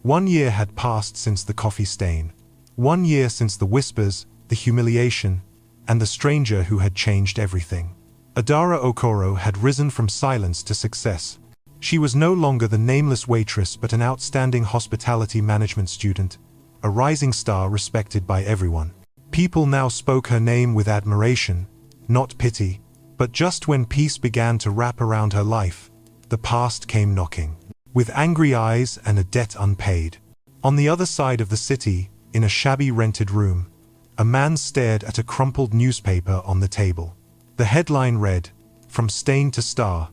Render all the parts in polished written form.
1 year had passed since the coffee stain. 1 year since the whispers, the humiliation, and the stranger who had changed everything. Adara Okoro had risen from silence to success. She was no longer the nameless waitress but an outstanding hospitality management student, a rising star respected by everyone. People now spoke her name with admiration, not pity, but just when peace began to wrap around her life, the past came knocking. With angry eyes and a debt unpaid. On the other side of the city, in a shabby rented room, a man stared at a crumpled newspaper on the table. The headline read, "From Stain to Star,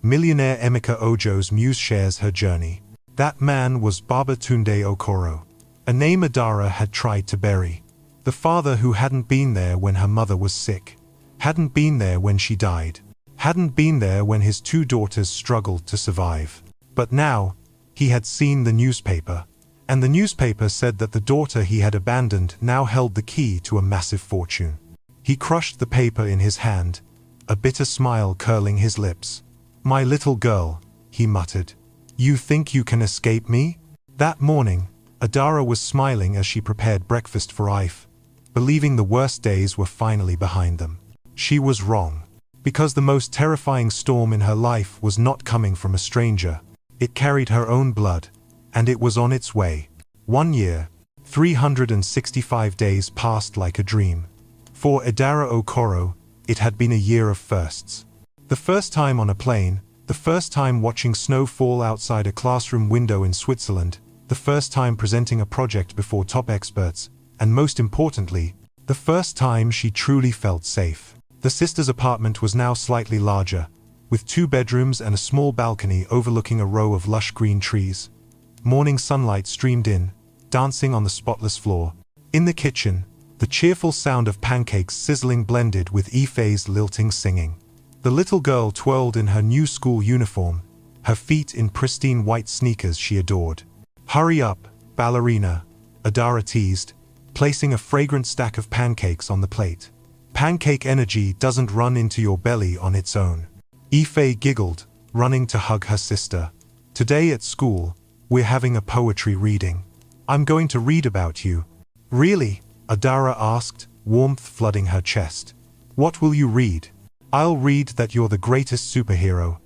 Millionaire Emeka Ojo's muse shares her journey." That man was Babatunde Okoro, a name Adara had tried to bury. The father who hadn't been there when her mother was sick, hadn't been there when she died, hadn't been there when his 2 daughters struggled to survive. But now, he had seen the newspaper, and the newspaper said that the daughter he had abandoned now held the key to a massive fortune. He crushed the paper in his hand, a bitter smile curling his lips. "My little girl," he muttered. "You think you can escape me?" That morning, Adara was smiling as she prepared breakfast for Ife, believing the worst days were finally behind them. She was wrong. Because the most terrifying storm in her life was not coming from a stranger. It carried her own blood, and it was on its way. 1 year, 365 days passed like a dream. For Adara Okoro, it had been a year of firsts. The first time on a plane, the first time watching snow fall outside a classroom window in Switzerland, the first time presenting a project before top experts, and most importantly, the first time she truly felt safe. The sister's apartment was now slightly larger, with 2 bedrooms and a small balcony overlooking a row of lush green trees. Morning sunlight streamed in, dancing on the spotless floor. In the kitchen, the cheerful sound of pancakes sizzling blended with Ife's lilting singing. The little girl twirled in her new school uniform, her feet in pristine white sneakers she adored. "Hurry up, ballerina," Adara teased, placing a fragrant stack of pancakes on the plate. "Pancake energy doesn't run into your belly on its own." Ife giggled, running to hug her sister. "Today at school, we're having a poetry reading. I'm going to read about you." "Really?" Adara asked, warmth flooding her chest. "What will you read?" "I'll read that you're the greatest superhero,"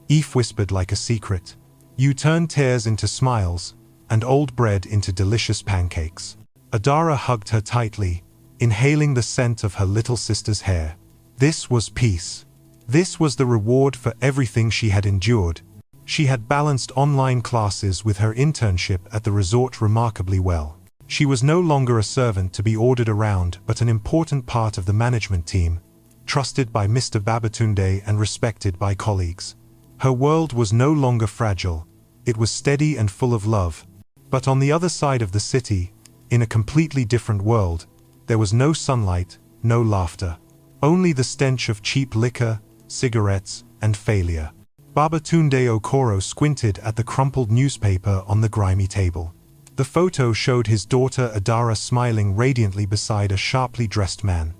Ife whispered like a secret. "You turn tears into smiles, and old bread into delicious pancakes." Adara hugged her tightly, inhaling the scent of her little sister's hair. This was peace. This was the reward for everything she had endured. She had balanced online classes with her internship at the resort remarkably well. She was no longer a servant to be ordered around but an important part of the management team, trusted by Mr. Babatunde and respected by colleagues. Her world was no longer fragile. It was steady and full of love. But on the other side of the city, in a completely different world, there was no sunlight, no laughter. Only the stench of cheap liquor, cigarettes, and failure. Babatunde Okoro squinted at the crumpled newspaper on the grimy table. The photo showed his daughter Adara smiling radiantly beside a sharply dressed man.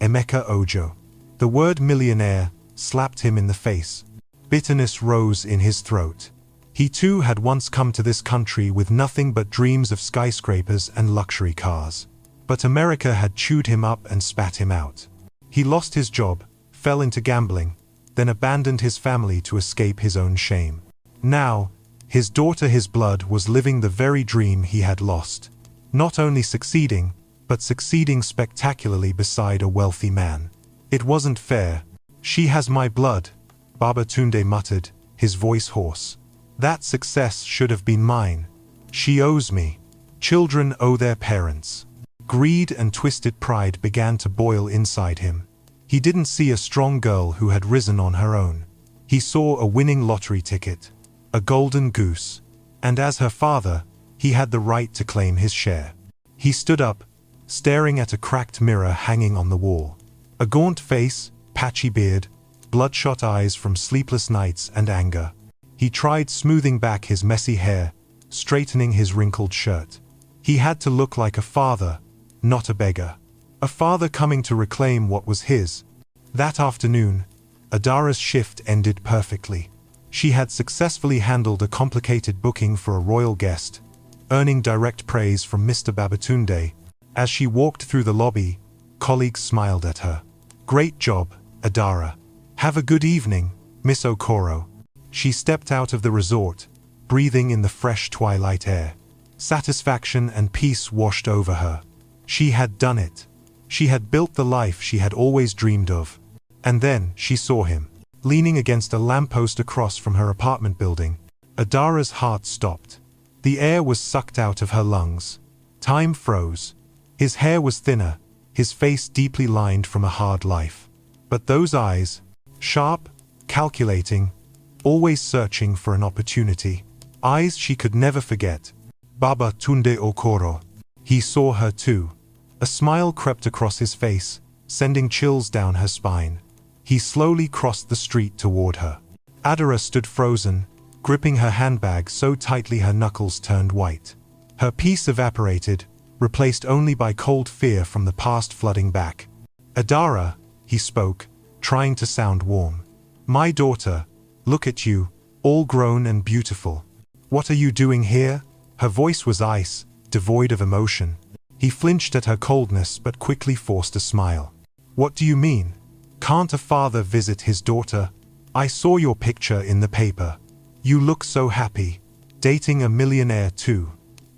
Emeka Ojo. The word millionaire slapped him in the face. Bitterness rose in his throat. He too had once come to this country with nothing but dreams of skyscrapers and luxury cars. But America had chewed him up and spat him out. He lost his job, fell into gambling, then abandoned his family to escape his own shame. Now, his daughter, his blood, was living the very dream he had lost. Not only succeeding, but succeeding spectacularly beside a wealthy man. It wasn't fair. "She has my blood," Babatunde muttered, his voice hoarse. "That success should have been mine. She owes me. Children owe their parents." Greed and twisted pride began to boil inside him. He didn't see a strong girl who had risen on her own. He saw a winning lottery ticket, a golden goose, and as her father, he had the right to claim his share. He stood up, staring at a cracked mirror hanging on the wall. A gaunt face, patchy beard, bloodshot eyes from sleepless nights and anger. He tried smoothing back his messy hair, straightening his wrinkled shirt. He had to look like a father, not a beggar. A father coming to reclaim what was his. That afternoon, Adara's shift ended perfectly. She had successfully handled a complicated booking for a royal guest, earning direct praise from Mr. Babatunde. As she walked through the lobby, colleagues smiled at her. "Great job, Adara. Have a good evening, Miss Okoro." She stepped out of the resort, breathing in the fresh twilight air. Satisfaction and peace washed over her. She had done it. She had built the life she had always dreamed of. And then she saw him, leaning against a lamppost across from her apartment building. Adara's heart stopped. The air was sucked out of her lungs. Time froze. His hair was thinner, his face deeply lined from a hard life. But those eyes, sharp, calculating, always searching for an opportunity. Eyes she could never forget. Babatunde Okoro. He saw her too. A smile crept across his face, sending chills down her spine. He slowly crossed the street toward her. Adara stood frozen, gripping her handbag so tightly her knuckles turned white. Her peace evaporated, replaced only by cold fear from the past flooding back. "Adara," he spoke, trying to sound warm. "My daughter, look at you, all grown and beautiful. What are you doing here?" Her voice was ice, devoid of emotion. He flinched at her coldness but quickly forced a smile. "What do you mean? Can't a father visit his daughter? I saw your picture in the paper. You look so happy. Dating a millionaire too.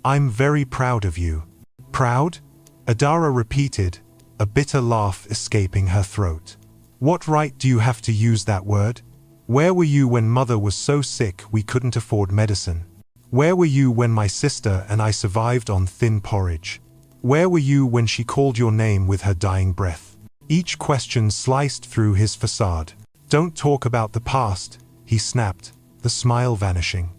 I'm very proud of you." "Proud?" Adara repeated, a bitter laugh escaping her throat. "What right do you have to use that word? Where were you when mother was so sick we couldn't afford medicine? Where were you when my sister and I survived on thin porridge? Where were you when she called your name with her dying breath?" Each question sliced through his facade. "Don't talk about the past," he snapped, the smile vanishing.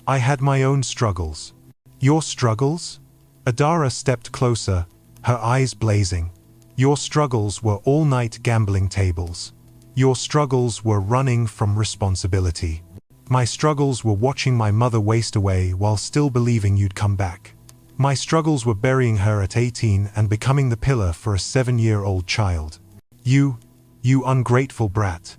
"I had my own struggles." "Your struggles?" Adara stepped closer, her eyes blazing. "Your struggles were all-night gambling tables. Your struggles were running from responsibility. My struggles were watching my mother waste away while still believing you'd come back. My struggles were burying her at 18 and becoming the pillar for a 7-year-old child. You ungrateful brat."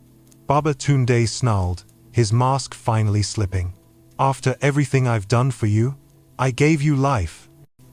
Babatunde snarled, his mask finally slipping. "After everything I've done for you, I gave you life.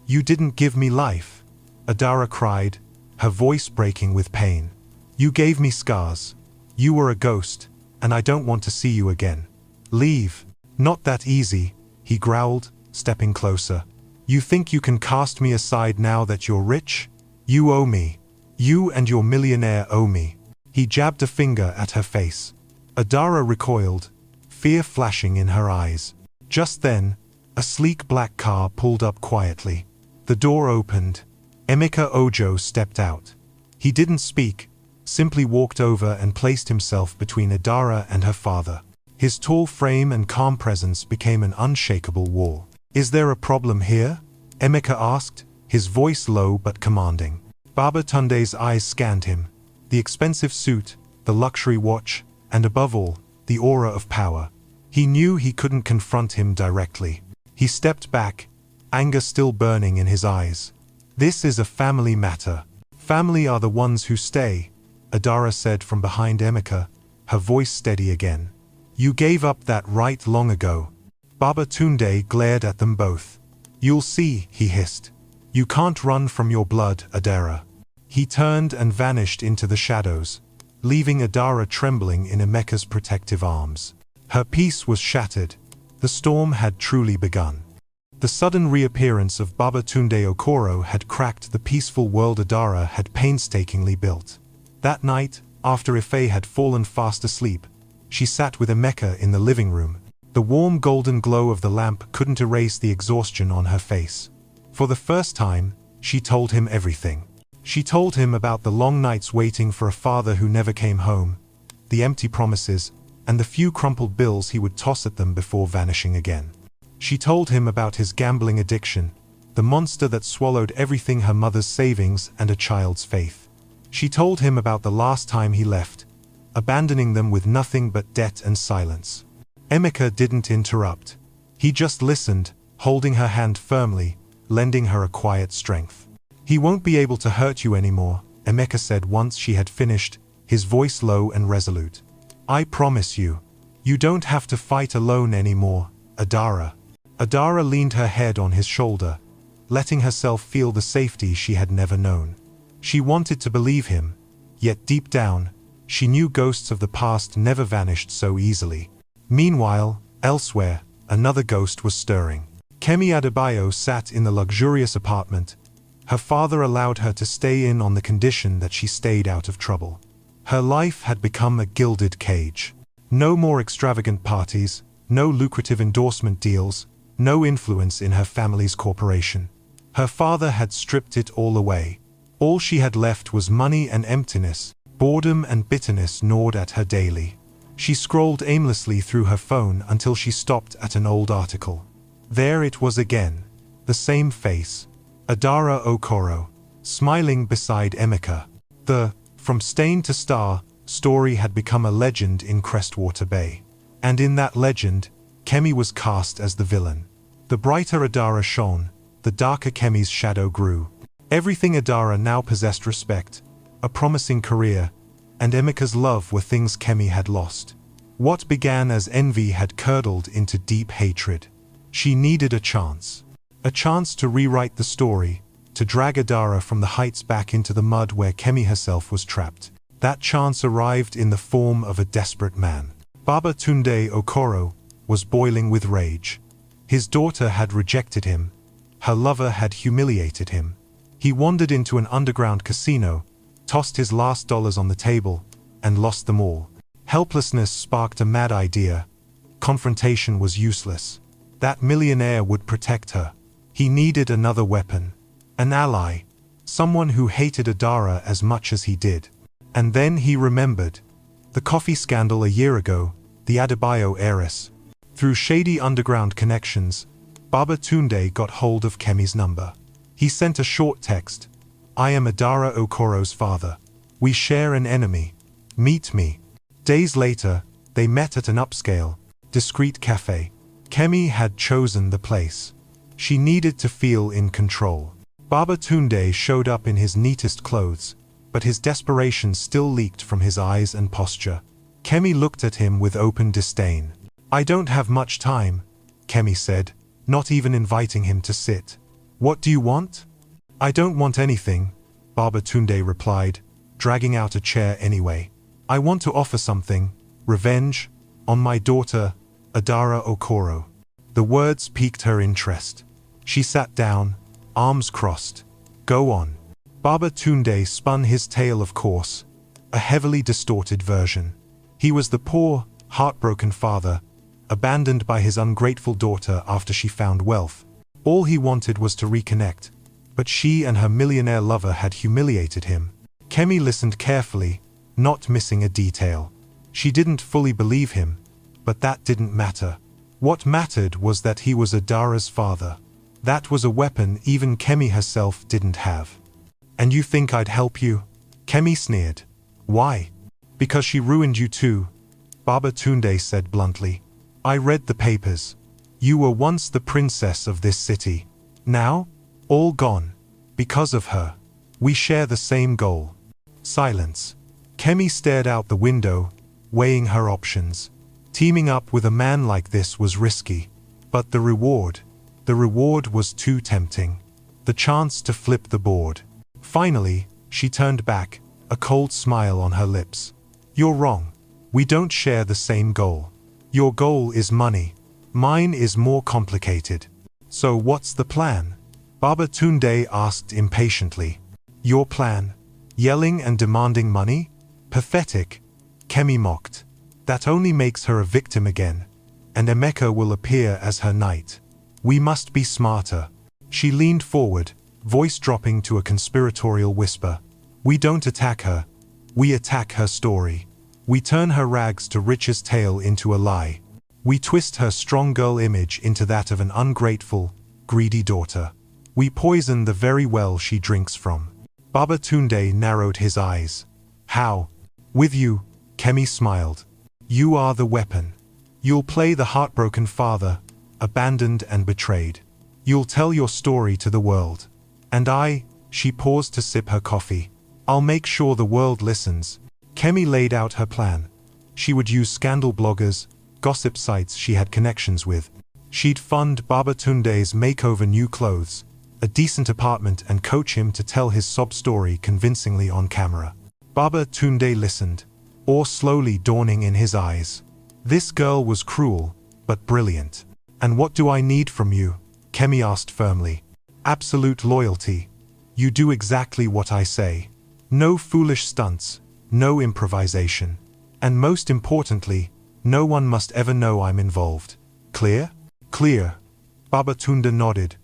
You didn't give me life," Adara cried, her voice breaking with pain. "You gave me scars. You were a ghost, and I don't want to see you again. Leave." "Not that easy," he growled, stepping closer. "You think you can cast me aside now that you're rich? You owe me. You and your millionaire owe me." He jabbed a finger at her face. Adara recoiled, fear flashing in her eyes. Just then, a sleek black car pulled up quietly. The door opened. Emeka Ojo stepped out. He didn't speak, simply walked over and placed himself between Adara and her father. His tall frame and calm presence became an unshakable wall. "Is there a problem here?" Emeka asked, his voice low but commanding. Babatunde's eyes scanned him. The expensive suit, the luxury watch, and above all, the aura of power. He knew he couldn't confront him directly. He stepped back, anger still burning in his eyes. "This is a family matter. Family are the ones who stay," Adara said from behind Emeka, her voice steady again. "You gave up that right long ago." Babatunde glared at them both. "You'll see," he hissed. "You can't run from your blood, Adara." He turned and vanished into the shadows, leaving Adara trembling in Emeka's protective arms. Her peace was shattered. The storm had truly begun. The sudden reappearance of Babatunde Okoro had cracked the peaceful world Adara had painstakingly built. That night, after Ife had fallen fast asleep, she sat with Emeka in the living room. The warm golden glow of the lamp couldn't erase the exhaustion on her face. For the first time, she told him everything. She told him about the long nights waiting for a father who never came home, the empty promises, and the few crumpled bills he would toss at them before vanishing again. She told him about his gambling addiction, the monster that swallowed everything, her mother's savings and a child's faith. She told him about the last time he left, abandoning them with nothing but debt and silence. Emeka didn't interrupt. He just listened, holding her hand firmly, lending her a quiet strength. "He won't be able to hurt you anymore," Emeka said once she had finished, his voice low and resolute. "I promise you. You don't have to fight alone anymore, Adara." Adara leaned her head on his shoulder, letting herself feel the safety she had never known. She wanted to believe him, yet deep down, she knew ghosts of the past never vanished so easily. Meanwhile, elsewhere, another ghost was stirring. Kemi Adebayo sat in the luxurious apartment. Her father allowed her to stay in on the condition that she stayed out of trouble. Her life had become a gilded cage. No more extravagant parties, no lucrative endorsement deals, no influence in her family's corporation. Her father had stripped it all away. All she had left was money and emptiness. Boredom and bitterness gnawed at her daily. She scrolled aimlessly through her phone until she stopped at an old article. There it was again, the same face, Adara Okoro, smiling beside Emeka. The "From Stain to Star" story had become a legend in Crestwater Bay. And in that legend, Kemi was cast as the villain. The brighter Adara shone, the darker Kemi's shadow grew. Everything Adara now possessed: respect, a promising career, and Emeka's love were things Kemi had lost. What began as envy had curdled into deep hatred. She needed a chance to rewrite the story, to drag Adara from the heights back into the mud where Kemi herself was trapped. That chance arrived in the form of a desperate man. Babatunde Okoro was boiling with rage. His daughter had rejected him. Her lover had humiliated him. He wandered into an underground casino, tossed his last dollars on the table, and lost them all. Helplessness sparked a mad idea. Confrontation was useless. That millionaire would protect her. He needed another weapon. An ally. Someone who hated Adara as much as he did. And then he remembered. The coffee scandal a year ago, the Adebayo heiress. Through shady underground connections, Babatunde got hold of Kemi's number. He sent a short text. "I am Adara Okoro's father. We share an enemy. Meet me." Days later, they met at an upscale, discreet cafe. Kemi had chosen the place. She needed to feel in control. Babatunde showed up in his neatest clothes, but his desperation still leaked from his eyes and posture. Kemi looked at him with open disdain. "I don't have much time," Kemi said, not even inviting him to sit. "What do you want?" "I don't want anything," Babatunde replied, dragging out a chair anyway. "I want to offer something, revenge, on my daughter, Adara Okoro." The words piqued her interest. She sat down, arms crossed. "Go on." Babatunde spun his tale, of course, a heavily distorted version. He was the poor, heartbroken father, abandoned by his ungrateful daughter after she found wealth. All he wanted was to reconnect, but she and her millionaire lover had humiliated him. Kemi listened carefully, not missing a detail. She didn't fully believe him, but that didn't matter. What mattered was that he was Adara's father. That was a weapon even Kemi herself didn't have. "And you think I'd help you?" Kemi sneered. "Why?" "Because she ruined you too," Babatunde said bluntly. "I read the papers. You were once the princess of this city. Now, all gone. Because of her. We share the same goal." Silence. Kemi stared out the window, weighing her options. Teaming up with a man like this was risky. But the reward was too tempting. The chance to flip the board. Finally, she turned back, a cold smile on her lips. "You're wrong. We don't share the same goal. Your goal is money. Mine is more complicated." "So what's the plan?" Babatunde asked impatiently. "Your plan? Yelling and demanding money? Pathetic," Kemi mocked. "That only makes her a victim again, and Emeka will appear as her knight. We must be smarter." She leaned forward, voice dropping to a conspiratorial whisper. "We don't attack her. We attack her story. We turn her rags to riches tale into a lie. We twist her strong girl image into that of an ungrateful, greedy daughter. We poison the very well she drinks from." Babatunde narrowed his eyes. "How?" "With you," Kemi smiled. "You are the weapon. You'll play the heartbroken father, abandoned and betrayed. You'll tell your story to the world. And I," she paused to sip her coffee, "I'll make sure the world listens." Kemi laid out her plan. She would use scandal bloggers, gossip sites she had connections with. She'd fund Babatunde's makeover, new clothes, a decent apartment, and coach him to tell his sob story convincingly on camera. Babatunde listened, awe slowly dawning in his eyes. This girl was cruel, but brilliant. And what do I need from you? Kemi asked firmly. Absolute loyalty. You do exactly what I say. No foolish stunts, no improvisation. And most importantly, no one must ever know I'm involved. Clear? Clear. Babatunde nodded,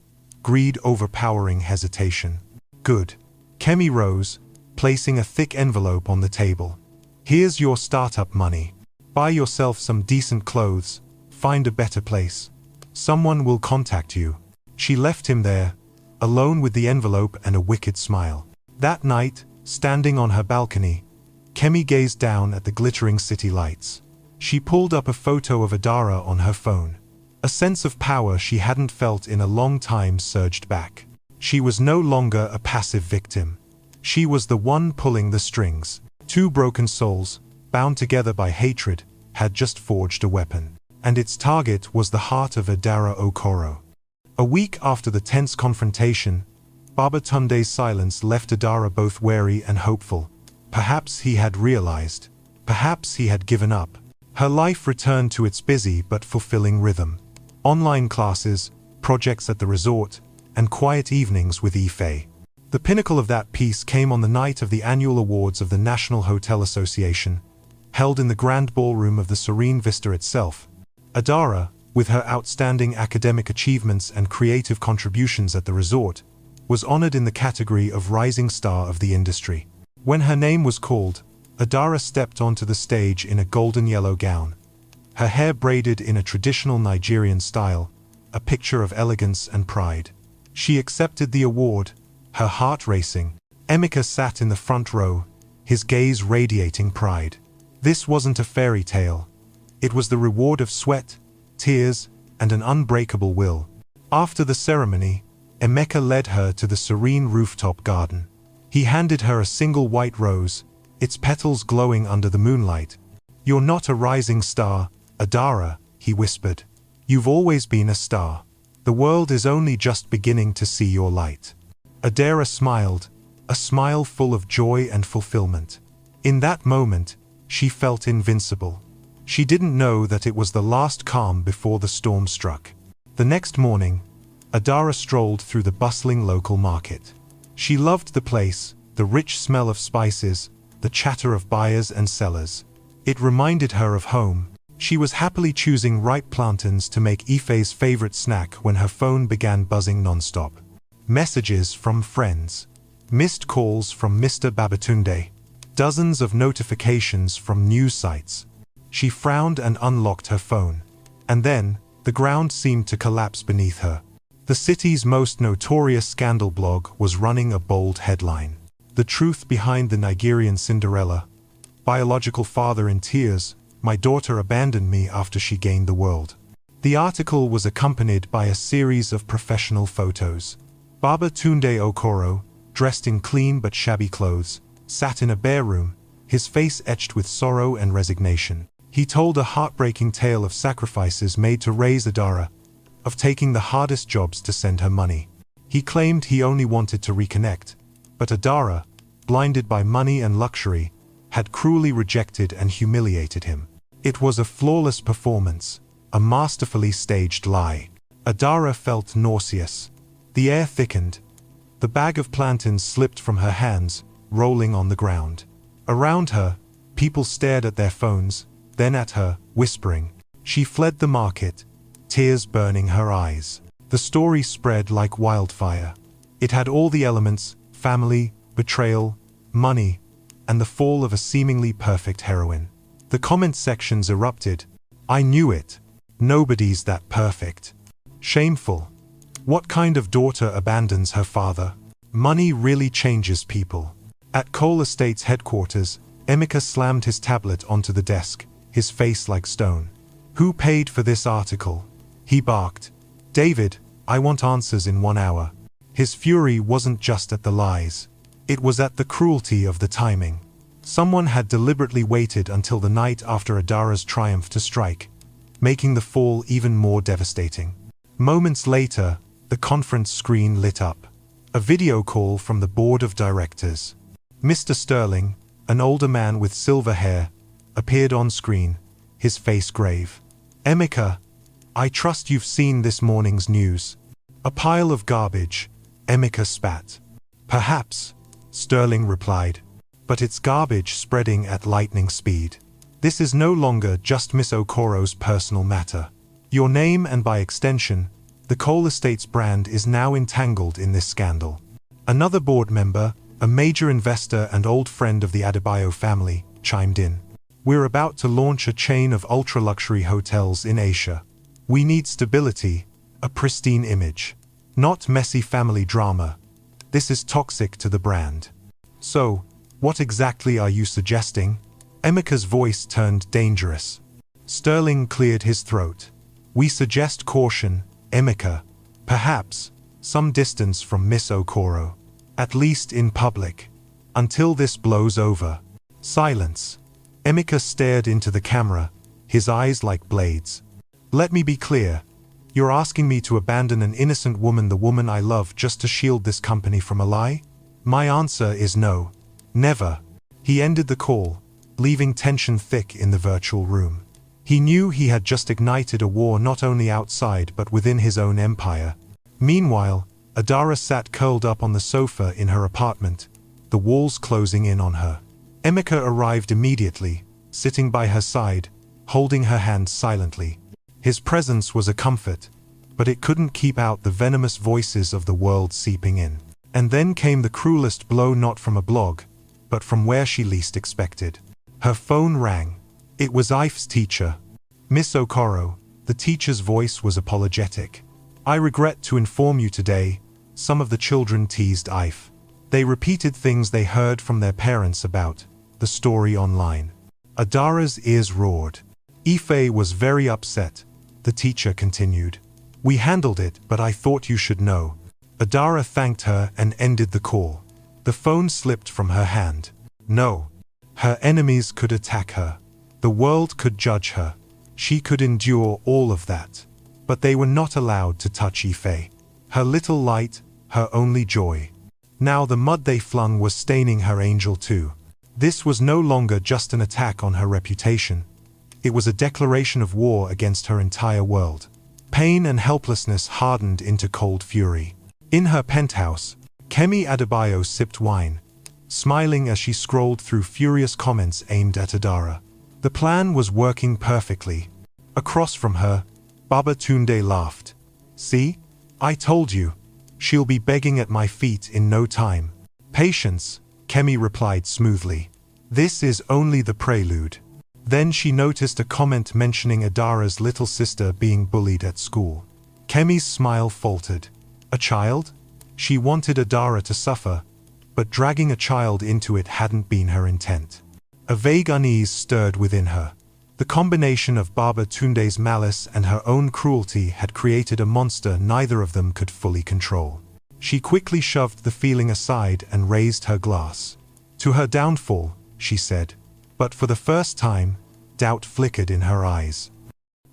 greed overpowering hesitation. Good. Kemi rose, placing a thick envelope on the table. Here's your startup money. Buy yourself some decent clothes, find a better place. Someone will contact you. She left him there, alone with the envelope and a wicked smile. That night, standing on her balcony, Kemi gazed down at the glittering city lights. She pulled up a photo of Adara on her phone. A sense of power she hadn't felt in a long time surged back. She was no longer a passive victim. She was the one pulling the strings. Two broken souls, bound together by hatred, had just forged a weapon. And its target was the heart of Adara Okoro. A week after the tense confrontation, Babatunde's silence left Adara both wary and hopeful. Perhaps he had realized. Perhaps he had given up. Her life returned to its busy but fulfilling rhythm. Online classes, projects at the resort, and quiet evenings with Ife. The pinnacle of that peace came on the night of the annual awards of the National Hotel Association, held in the grand ballroom of the Serene Vista itself. Adara, with her outstanding academic achievements and creative contributions at the resort, was honored in the category of Rising Star of the industry. When her name was called, Adara stepped onto the stage in a golden yellow gown. Her hair braided in a traditional Nigerian style, a picture of elegance and pride. She accepted the award, her heart racing. Emeka sat in the front row, his gaze radiating pride. This wasn't a fairy tale. It was the reward of sweat, tears, and an unbreakable will. After the ceremony, Emeka led her to the serene rooftop garden. He handed her a single white rose, its petals glowing under the moonlight. You're not a rising star, Adara, he whispered. You've always been a star. The world is only just beginning to see your light. Adara smiled, a smile full of joy and fulfillment. In that moment, she felt invincible. She didn't know that it was the last calm before the storm struck. The next morning, Adara strolled through the bustling local market. She loved the place, the rich smell of spices, the chatter of buyers and sellers. It reminded her of home. She was happily choosing ripe plantains to make Ife's favorite snack when her phone began buzzing non-stop. Messages from friends. Missed calls from Mr. Babatunde. Dozens of notifications from news sites. She frowned and unlocked her phone. And then, the ground seemed to collapse beneath her. The city's most notorious scandal blog was running a bold headline. The truth behind the Nigerian Cinderella. Biological father in tears. My daughter abandoned me after she gained the world. The article was accompanied by a series of professional photos. Babatunde Okoro, dressed in clean but shabby clothes, sat in a bare room, his face etched with sorrow and resignation. He told a heartbreaking tale of sacrifices made to raise Adara, of taking the hardest jobs to send her money. He claimed he only wanted to reconnect, but Adara, blinded by money and luxury, had cruelly rejected and humiliated him. It was a flawless performance, a masterfully staged lie. Adara felt nauseous. The air thickened. The bag of plantains slipped from her hands, rolling on the ground. Around her, people stared at their phones, then at her, whispering. She fled the market, tears burning her eyes. The story spread like wildfire. It had all the elements: family, betrayal, money, and the fall of a seemingly perfect heroine. The comment sections erupted. I knew it. Nobody's that perfect. Shameful. What kind of daughter abandons her father? Money really changes people. At Cole Estate's headquarters, Emeka slammed his tablet onto the desk, his face like stone. Who paid for this article? He barked. David, I want answers in 1 hour. His fury wasn't just at the lies. It was at the cruelty of the timing. Someone had deliberately waited until the night after Adara's triumph to strike, making the fall even more devastating. Moments later, the conference screen lit up. A video call from the board of directors. Mr. Sterling, an older man with silver hair, appeared on screen, his face grave. "Emeka, I trust you've seen this morning's news." "A pile of garbage," Emeka spat. "Perhaps," Sterling replied. "But it's garbage spreading at lightning speed. This is no longer just Miss Okoro's personal matter. Your name and by extension, the Cole Estates brand is now entangled in this scandal." Another board member, a major investor and old friend of the Adebayo family, chimed in. "We're about to launch a chain of ultra-luxury hotels in Asia. We need stability, a pristine image. Not messy family drama. This is toxic to the brand." "So, what exactly are you suggesting?" Emeka's voice turned dangerous. Sterling cleared his throat. "We suggest caution, Emeka. Perhaps some distance from Miss Okoro. At least in public. Until this blows over." Silence. Emeka stared into the camera, his eyes like blades. "Let me be clear. You're asking me to abandon an innocent woman, the woman I love, just to shield this company from a lie? My answer is no. Never." He ended the call, leaving tension thick in the virtual room. He knew he had just ignited a war not only outside but within his own empire. Meanwhile, Adara sat curled up on the sofa in her apartment, the walls closing in on her. Emeka arrived immediately, sitting by her side, holding her hand silently. His presence was a comfort, but it couldn't keep out the venomous voices of the world seeping in. And then came the cruelest blow, not from a blog, but from where she least expected. Her phone rang. It was Ife's teacher. "Miss Okoro," the teacher's voice was apologetic. "I regret to inform you today, some of the children teased Ife. They repeated things they heard from their parents about the story online." Adara's ears roared. "Ife was very upset," the teacher continued. "We handled it, but I thought you should know." Adara thanked her and ended the call. The phone slipped from her hand. No. Her enemies could attack her. The world could judge her. She could endure all of that. But they were not allowed to touch Ife. Her little light, her only joy. Now the mud they flung was staining her angel too. This was no longer just an attack on her reputation. It was a declaration of war against her entire world. Pain and helplessness hardened into cold fury. In her penthouse, Kemi Adebayo sipped wine, smiling as she scrolled through furious comments aimed at Adara. The plan was working perfectly. Across from her, Baba Tunde laughed. "See? I told you. She'll be begging at my feet in no time." "Patience," Kemi replied smoothly. "This is only the prelude." Then she noticed a comment mentioning Adara's little sister being bullied at school. Kemi's smile faltered. A child? She wanted Adara to suffer, but dragging a child into it hadn't been her intent. A vague unease stirred within her. The combination of Baba Tunde's malice and her own cruelty had created a monster neither of them could fully control. She quickly shoved the feeling aside and raised her glass. "To her downfall," she said. But for the first time, doubt flickered in her eyes.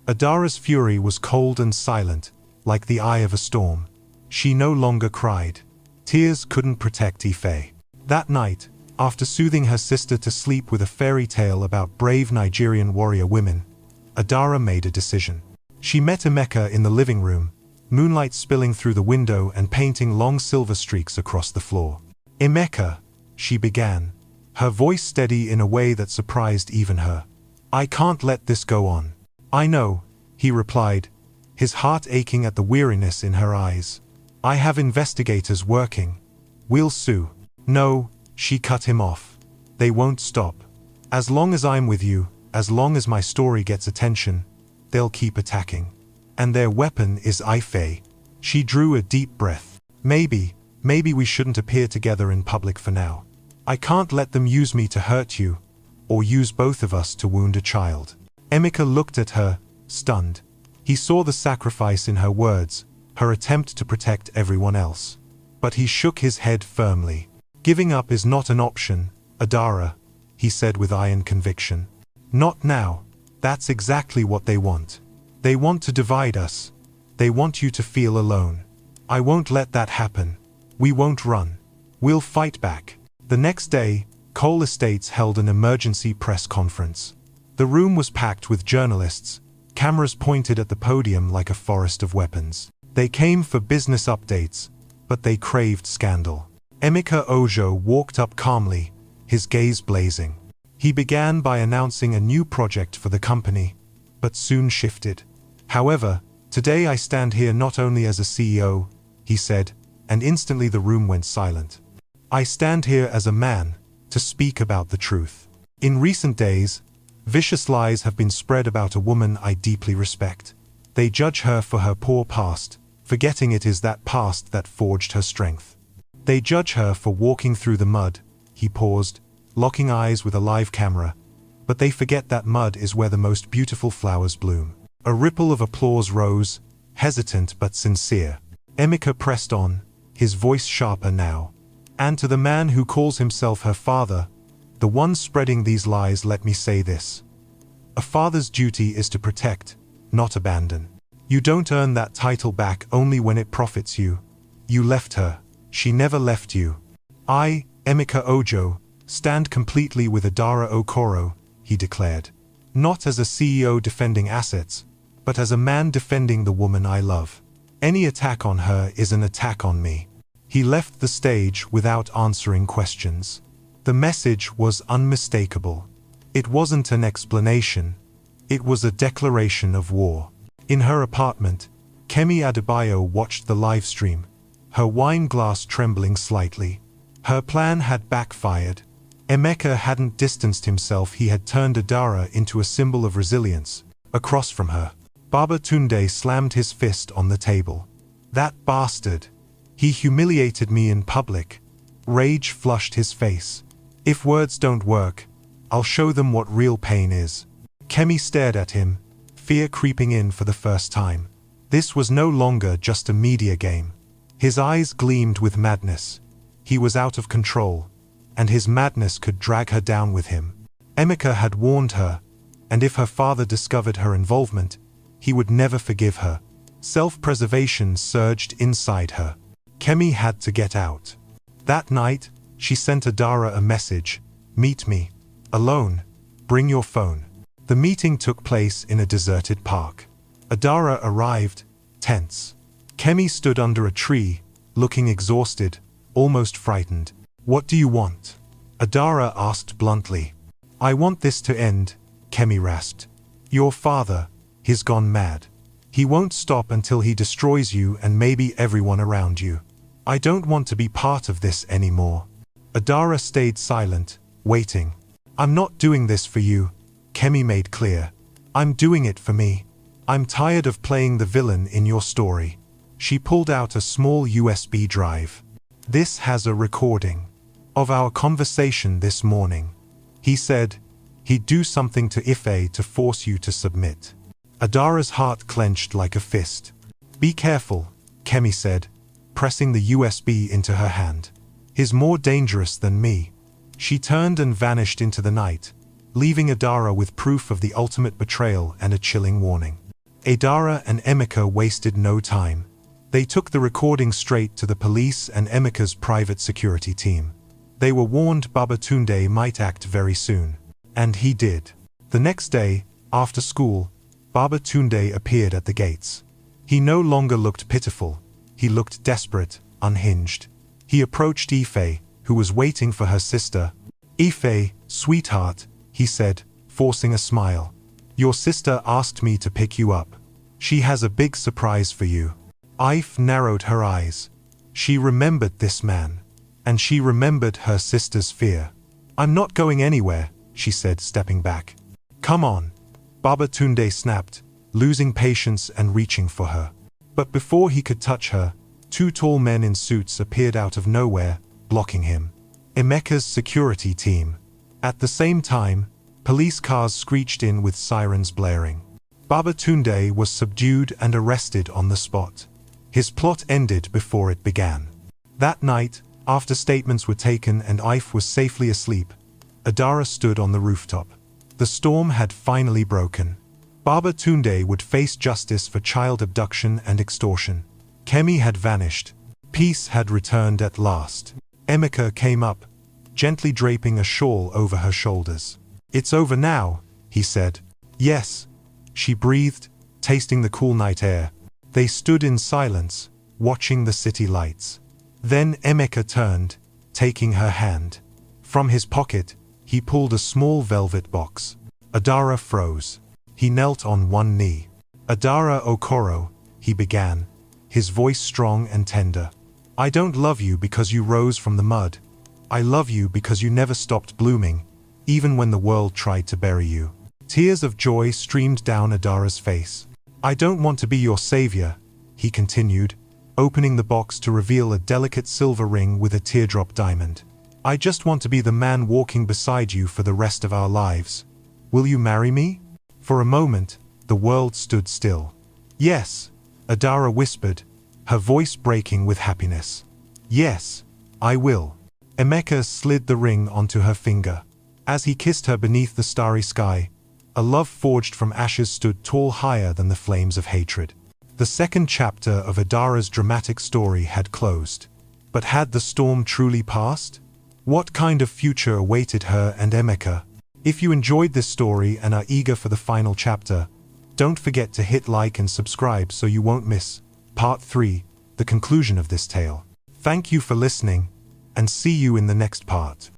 Adara's fury was cold and silent, like the eye of a storm. She no longer cried. Tears couldn't protect Ife. That night, after soothing her sister to sleep with a fairy tale about brave Nigerian warrior women, Adara made a decision. She met Emeka in the living room, moonlight spilling through the window and painting long silver streaks across the floor. "Emeka," she began, her voice steady in a way that surprised even her. "I can't let this go on." "I know," he replied, his heart aching at the weariness in her eyes. "I have investigators working. We'll sue." "No," she cut him off. "They won't stop. As long as I'm with you, as long as my story gets attention, they'll keep attacking. And their weapon is Ife." She drew a deep breath. Maybe we shouldn't appear together in public for now. I can't let them use me to hurt you, or use both of us to wound a child." Emeka looked at her, stunned. He saw the sacrifice in her words, her attempt to protect everyone else. But he shook his head firmly. "Giving up is not an option, Adara," he said with iron conviction. "Not now. That's exactly what they want. They want to divide us. They want you to feel alone. I won't let that happen. We won't run. We'll fight back. The next day, Cole Estates held an emergency press conference. The room was packed with journalists, cameras pointed at the podium like a forest of weapons. They came for business updates, but they craved scandal. Emeka Ojo walked up calmly, his gaze blazing. He began by announcing a new project for the company, but soon shifted. However, today I stand here not only as a CEO, he said, and instantly the room went silent. I stand here as a man, to speak about the truth. In recent days, vicious lies have been spread about a woman I deeply respect. They judge her for her poor past, forgetting it is that past that forged her strength. They judge her for walking through the mud. He paused, locking eyes with a live camera. But they forget that mud is where the most beautiful flowers bloom. A ripple of applause rose, hesitant but sincere. Emeka pressed on, his voice sharper now. And to the man who calls himself her father, the one spreading these lies, let me say this. A father's duty is to protect, not abandon. You don't earn that title back only when it profits you. You left her. She never left you. I, Emeka Ojo, stand completely with Adara Okoro, he declared. Not as a CEO defending assets, but as a man defending the woman I love. Any attack on her is an attack on me. He left the stage without answering questions. The message was unmistakable. It wasn't an explanation. It was a declaration of war. In her apartment, Kemi Adebayo watched the live stream, her wine glass trembling slightly. Her plan had backfired. Emeka hadn't distanced himself, he had turned Adara into a symbol of resilience. Across from her, Babatunde slammed his fist on the table. That bastard! He humiliated me in public. Rage flushed his face. If words don't work, I'll show them what real pain is. Kemi stared at him, fear creeping in for the first time. This was no longer just a media game. His eyes gleamed with madness. He was out of control, and his madness could drag her down with him. Emeka had warned her, and if her father discovered her involvement, he would never forgive her. Self-preservation surged inside her. Kemi had to get out. That night, she sent Adara a message. Meet me. Alone. Bring your phone. The meeting took place in a deserted park. Adara arrived, tense. Kemi stood under a tree, looking exhausted, almost frightened. What do you want? Adara asked bluntly. I want this to end, Kemi rasped. Your father, he's gone mad. He won't stop until he destroys you and maybe everyone around you. I don't want to be part of this anymore. Adara stayed silent, waiting. I'm not doing this for you, Kemi made clear. I'm doing it for me. I'm tired of playing the villain in your story. She pulled out a small USB drive. This has a recording of our conversation this morning. He said he'd do something to Ife to force you to submit. Adara's heart clenched like a fist. Be careful, Kemi said, pressing the USB into her hand. He's more dangerous than me. She turned and vanished into the night, leaving Adara with proof of the ultimate betrayal and a chilling warning. Adara and Emeka wasted no time. They took the recording straight to the police and Emeka's private security team. They were warned Babatunde might act very soon. And he did. The next day, after school, Babatunde appeared at the gates. He no longer looked pitiful. He looked desperate, unhinged. He approached Ife, who was waiting for her sister. Ife, sweetheart, he said, forcing a smile. Your sister asked me to pick you up. She has a big surprise for you. Ife narrowed her eyes. She remembered this man. And she remembered her sister's fear. I'm not going anywhere, she said, stepping back. Come on. Babatunde snapped, losing patience and reaching for her. But before he could touch her, two tall men in suits appeared out of nowhere, blocking him. Emeka's security team. At the same time, police cars screeched in with sirens blaring. Babatunde was subdued and arrested on the spot. His plot ended before it began. That night, after statements were taken and Ife was safely asleep, Adara stood on the rooftop. The storm had finally broken. Baba Tunde would face justice for child abduction and extortion. Kemi had vanished. Peace had returned at last. Emeka came up, gently draping a shawl over her shoulders. "It's over now," he said. "Yes," she breathed, tasting the cool night air. They stood in silence, watching the city lights. Then Emeka turned, taking her hand. From his pocket, he pulled a small velvet box. Adara froze. He knelt on one knee. "Adara Okoro," he began, his voice strong and tender. "I don't love you because you rose from the mud. I love you because you never stopped blooming, even when the world tried to bury you." Tears of joy streamed down Adara's face. "I don't want to be your savior," he continued, opening the box to reveal a delicate silver ring with a teardrop diamond. "I just want to be the man walking beside you for the rest of our lives. Will you marry me?" For a moment, the world stood still. "Yes," Adara whispered, her voice breaking with happiness. "Yes, I will." Emeka slid the ring onto her finger. As he kissed her beneath the starry sky, a love forged from ashes stood tall, higher than the flames of hatred. The second chapter of Adara's dramatic story had closed. But had the storm truly passed? What kind of future awaited her and Emeka? If you enjoyed this story and are eager for the final chapter, don't forget to hit like and subscribe so you won't miss Part 3, the conclusion of this tale. Thank you for listening, and see you in the next part.